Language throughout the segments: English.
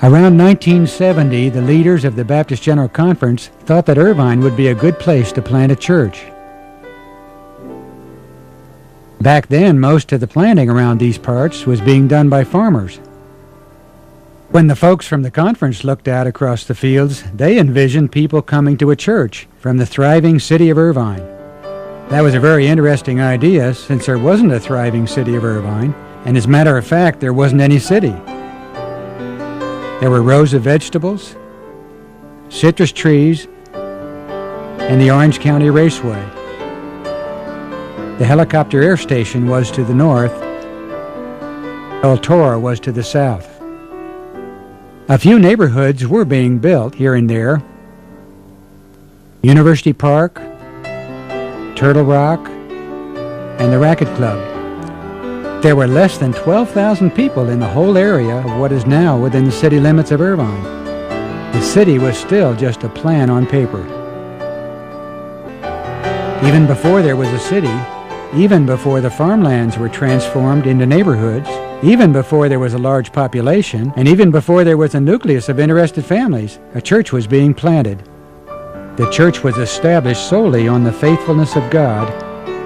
Around 1970, the leaders of the Baptist General Conference thought that Irvine would be a good place to plant a church. Back then, most of the planting around these parts was being done by farmers. When the folks from the conference looked out across the fields, they envisioned people coming to a church from the thriving city of Irvine. That was a very interesting idea, since there wasn't a thriving city of Irvine, and as a matter of fact, there wasn't any city. There were rows of vegetables, citrus trees, and the Orange County Raceway. The helicopter air station was to the north. El Toro was to the south. A few neighborhoods were being built here and there. University Park, Turtle Rock, and the Racket Club. There were less than 12,000 people in the whole area of what is now within the city limits of Irvine. The city was still just a plan on paper. Even before there was a city, even before the farmlands were transformed into neighborhoods, even before there was a large population, and even before there was a nucleus of interested families, a church was being planted. The church was established solely on the faithfulness of God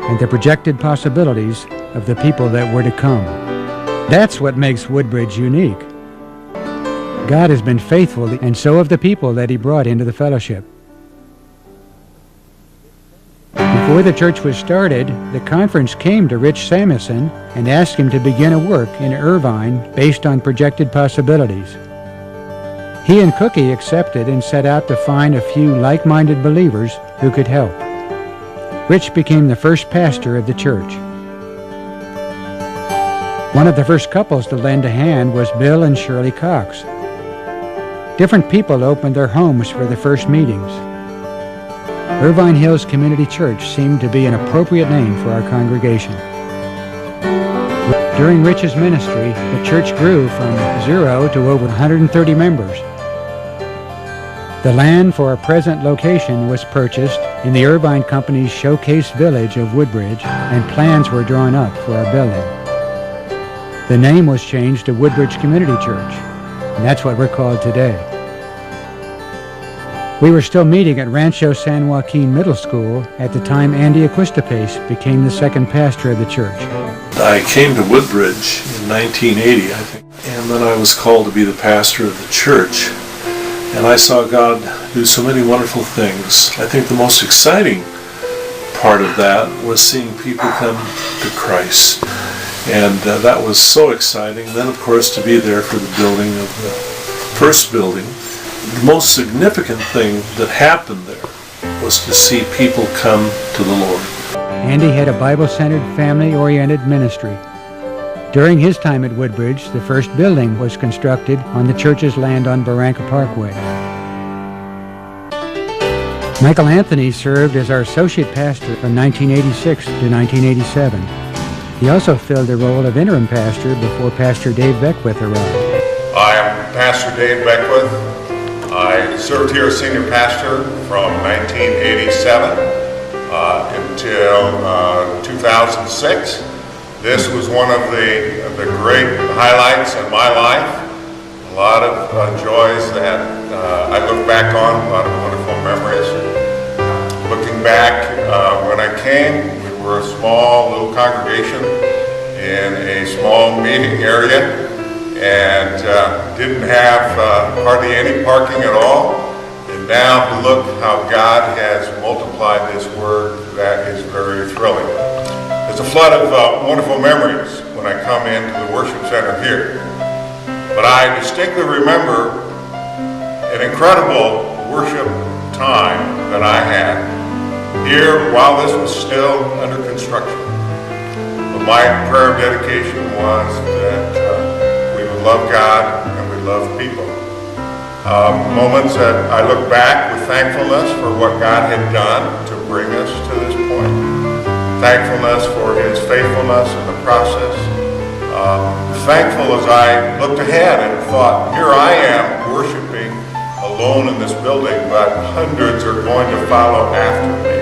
and the projected possibilities of the people that were to come. That's what makes Woodbridge unique. God has been faithful, and so have the people that He brought into the fellowship. Before the church was started, the conference came to Rich Samuelson and asked him to begin a work in Irvine based on projected possibilities. He and Cookie accepted and set out to find a few like-minded believers who could help. Rich became the first pastor of the church. One of the first couples to lend a hand was Bill and Shirley Cox. Different people opened their homes for the first meetings. Irvine Hills Community Church seemed to be an appropriate name for our congregation. During Rich's ministry, the church grew from 0 to over 130 members. The land for our present location was purchased in the Irvine Company's showcase village of Woodbridge, and plans were drawn up for our building. The name was changed to Woodbridge Community Church, and that's what we're called today. We were still meeting at Rancho San Joaquin Middle School at the time Andy Aquistapace became the second pastor of the church. I came to Woodbridge in 1980, I think, and then I was called to be the pastor of the church. And I saw God do so many wonderful things. I think the most exciting part of that was seeing people come to Christ. And that was so exciting. Then, of course, to be there for the building of the first building. The most significant thing that happened there was to see people come to the Lord. Andy had a Bible-centered, family-oriented ministry. During his time at Woodbridge, the first building was constructed on the church's land on Barranca Parkway. Michael Anthony served as our associate pastor from 1986 to 1987. He also filled the role of interim pastor before Pastor Dave Beckwith arrived. I am Pastor Dave Beckwith. I served here as senior pastor from 1987 until 2006. This was one of the great highlights in my life. A lot of joys that I look back on, a lot of wonderful memories. Looking back, when I came, we were a small little congregation in a small meeting area and didn't have hardly any parking at all. And now to look how God has multiplied this word, that is very thrilling. There's a flood of wonderful memories when I come into the worship center here. But I distinctly remember an incredible worship time that I had here while this was still under construction. But my prayer of dedication was that we would love God and we love people. Moments that I look back with thankfulness for what God had done to bring us to this point. Thankfulness for His faithfulness in the process. Thankful as I looked ahead and thought, here I am worshiping alone in this building, but hundreds are going to follow after me.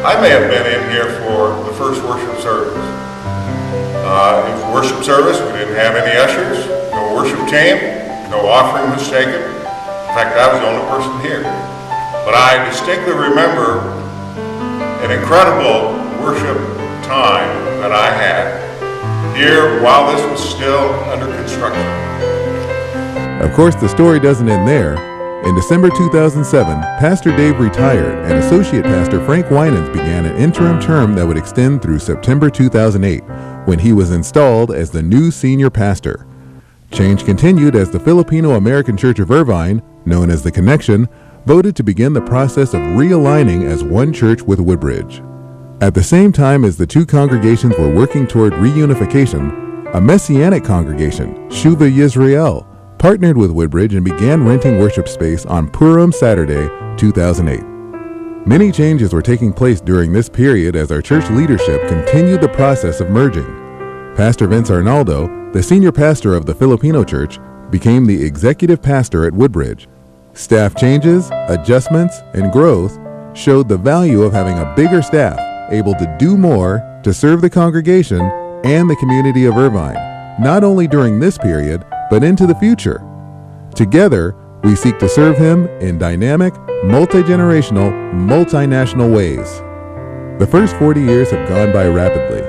I may have been in here for the first worship service. In worship service, we didn't have any ushers, no worship team. no offering was taken. In fact, I was the only person here. But I distinctly remember an incredible worship time that I had here while this was still under construction. Of course, the story doesn't end there. In December 2007, Pastor Dave retired and Associate Pastor Frank Winans began an interim term that would extend through September 2008, when he was installed as the new senior pastor. Change continued as the Filipino American Church of Irvine, known as The Connection, voted to begin the process of realigning as one church with Woodbridge. At the same time as the two congregations were working toward reunification, a Messianic congregation, Shuva Yisrael, partnered with Woodbridge and began renting worship space on Purim Saturday, 2008. Many changes were taking place during this period as our church leadership continued the process of merging. Pastor Vince Arnaldo, the senior pastor of the Filipino church, became the executive pastor at Woodbridge. Staff changes, adjustments, and growth showed the value of having a bigger staff able to do more to serve the congregation and the community of Irvine, not only during this period, but into the future. Together, we seek to serve him in dynamic, multi-generational, multinational ways. The first 40 years have gone by rapidly,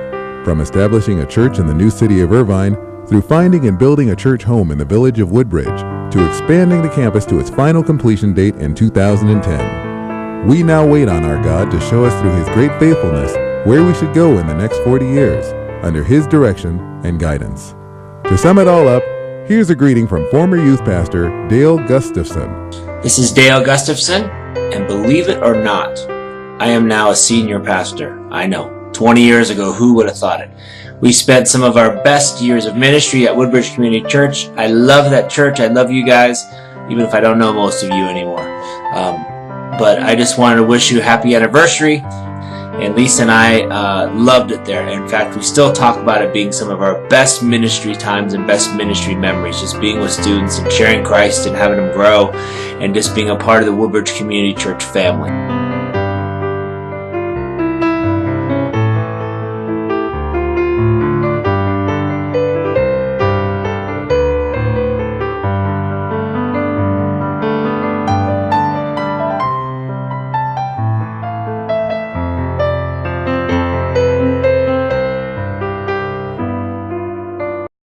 from establishing a church in the new city of Irvine, through finding and building a church home in the village of Woodbridge, to expanding the campus to its final completion date in 2010. We now wait on our God to show us through his great faithfulness where we should go in the next 40 years, under his direction and guidance. To sum it all up, here's a greeting from former youth pastor Dale Gustafson. This is Dale Gustafson, and believe it or not, I am now a senior pastor. I know, 20 years ago, who would have thought it? We spent some of our best years of ministry at Woodbridge Community Church. I love that church. I love you guys, even if I don't know most of you anymore. But I just wanted to wish you a happy anniversary. And Lisa and I loved it there. In fact, we still talk about it being some of our best ministry times and best ministry memories, just being with students and sharing Christ and having them grow and just being a part of the Woodbridge Community Church family.